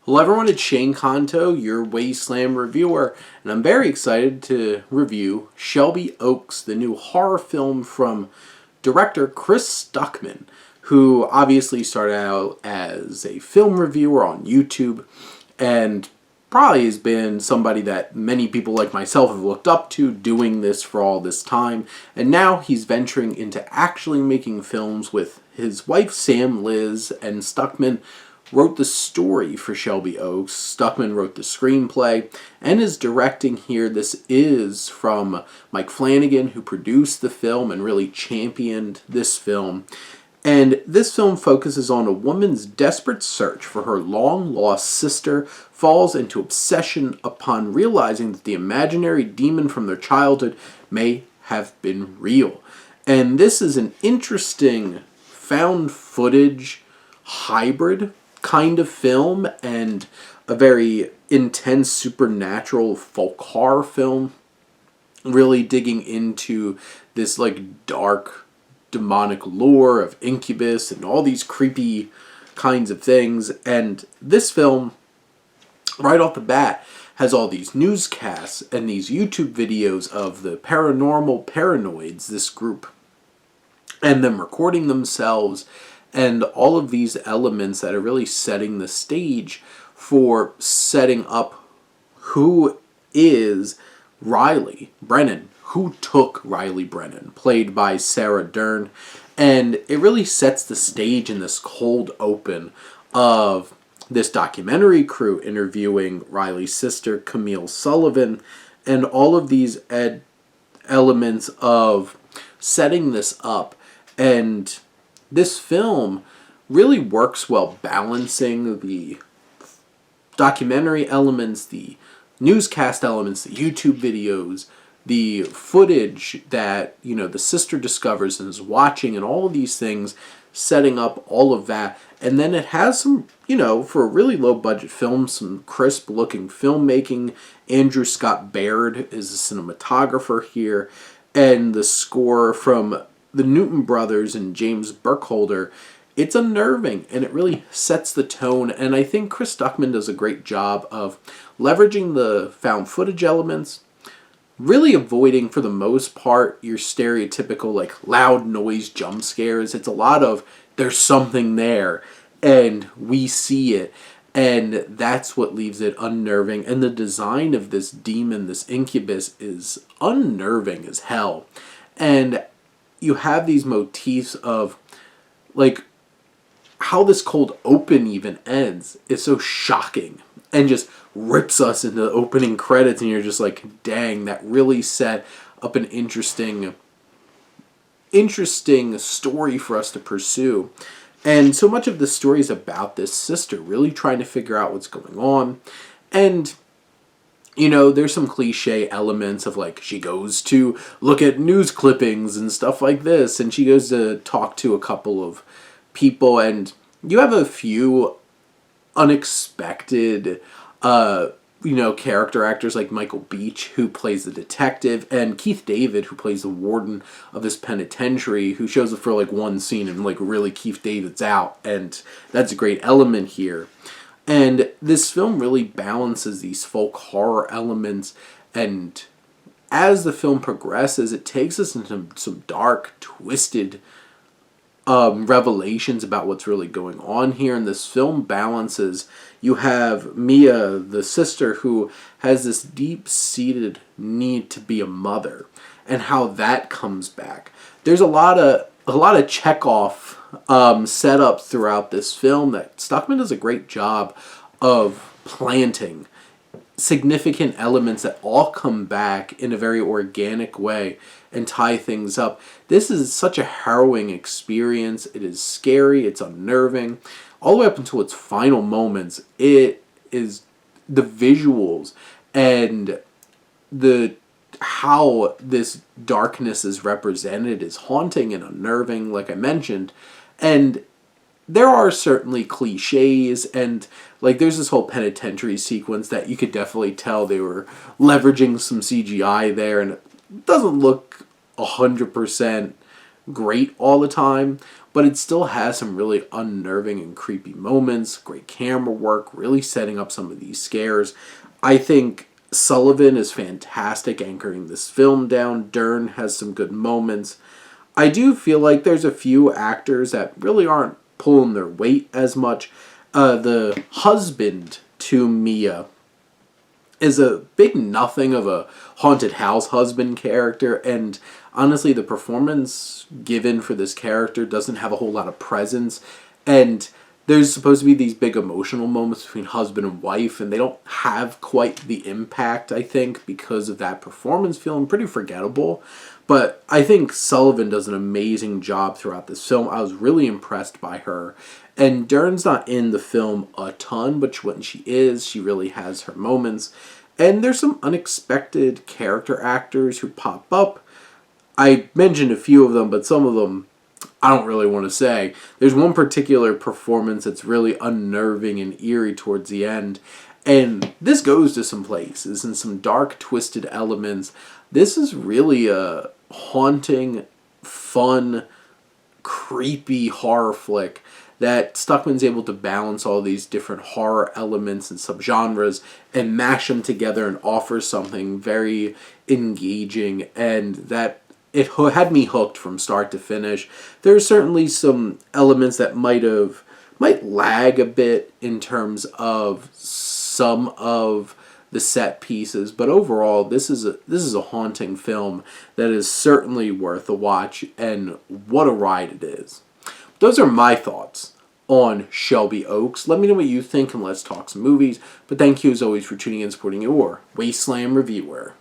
Hello everyone, it's Shane Kanto, your Wasteland reviewer, and I'm very excited to review Shelby Oaks, the new horror film from director Chris Stuckman, who obviously started out as a film reviewer on YouTube and probably has been somebody that many people like myself have looked up to doing this for all this time, and now he's venturing into actually making films with his wife Sam Liz, and Stuckman wrote the story for Shelby Oaks. Stuckman wrote the screenplay and is directing here. This is from Mike Flanagan, who produced the film and really championed this film. And this film focuses on a woman's desperate search for her long-lost sister, falls into obsession upon realizing that the imaginary demon from their childhood may have been real. And this is an interesting found footage hybrid kind of film and a very intense supernatural folk horror film, really digging into this like dark demonic lore of incubus and all these creepy kinds of things. And this film right off the bat has all these newscasts and these YouTube videos of the paranormal paranoids, this group, and them recording themselves, and all of these elements that are really setting the stage for setting up who is Riley Brennan, who took Riley Brennan, played by Sarah Dern. And it really sets the stage in this cold open of this documentary crew interviewing Riley's sister, Camille Sullivan, and all of these elements of setting this up. And this film really works well balancing the documentary elements, the newscast elements, the YouTube videos, the footage that, the sister discovers and is watching, and all of these things, setting up all of that. And then it has some, for a really low budget film, some crisp looking filmmaking. Andrew Scott Baird is the cinematographer here, and the score from the Newton brothers and James Burkholder. It's unnerving, and it really sets the tone, and I think Chris Stuckman does a great job of leveraging the found footage elements, really avoiding, for the most part, your stereotypical like loud noise jump scares. It's a lot of there's something there, and we see it, and that's what leaves it unnerving. And the design of this demon, this incubus, is unnerving as hell. And you have these motifs of, like, how this cold open even ends is so shocking and just rips us into the opening credits, and you're just like, dang, that really set up an interesting story for us to pursue. And so much of the story is about this sister really trying to figure out what's going on. And there's some cliche elements of, like, she goes to look at news clippings and stuff like this, and she goes to talk to a couple of people, and you have a few unexpected, character actors like Michael Beach, who plays the detective, and Keith David, who plays the warden of this penitentiary, who shows up for, like, one scene, and, like, really Keith David's out, and that's a great element here. And this film really balances these folk horror elements, and as the film progresses, it takes us into some dark, twisted revelations about what's really going on here. And this film balances. You have Mia, the sister, who has this deep-seated need to be a mother, and how that comes back. There's a lot of Chekhov set up throughout this film that Stuckman does a great job of planting significant elements that all come back in a very organic way and tie things up. This is such a harrowing experience. It is scary, it's unnerving, all the way up until its final moments. It is the visuals and how this darkness is represented is haunting and unnerving, like I mentioned. And there are certainly cliches, and like there's this whole penitentiary sequence that you could definitely tell they were leveraging some CGI there, and it doesn't look 100% great all the time, but it still has some really unnerving and creepy moments, great camera work, really setting up some of these scares. I think Sullivan is fantastic anchoring this film down. Dern has some good moments. I do feel like there's a few actors that really aren't pulling their weight as much. The husband to Mia is a big nothing of a haunted house husband character, and honestly the performance given for this character doesn't have a whole lot of presence, and there's supposed to be these big emotional moments between husband and wife, and they don't have quite the impact, I think, because of that performance feeling pretty forgettable. But I think Sullivan does an amazing job throughout this film. I was really impressed by her. And Dern's not in the film a ton, but when she is, she really has her moments. And there's some unexpected character actors who pop up. I mentioned a few of them, but some of them I don't really want to say. There's one particular performance that's really unnerving and eerie towards the end. And this goes to some places and some dark, twisted elements. This is really a haunting, fun, creepy horror flick that Stuckman's able to balance all these different horror elements and subgenres and mash them together and offer something very engaging, and that it had me hooked from start to finish. There's certainly some elements that might lag a bit in terms of some of the set pieces, but overall this is a haunting film that is certainly worth a watch, and what a ride it is. Those are my thoughts on Shelby Oaks. Let me know what you think, and let's talk some movies. But thank you as always for tuning in and supporting your Wasteland reviewer.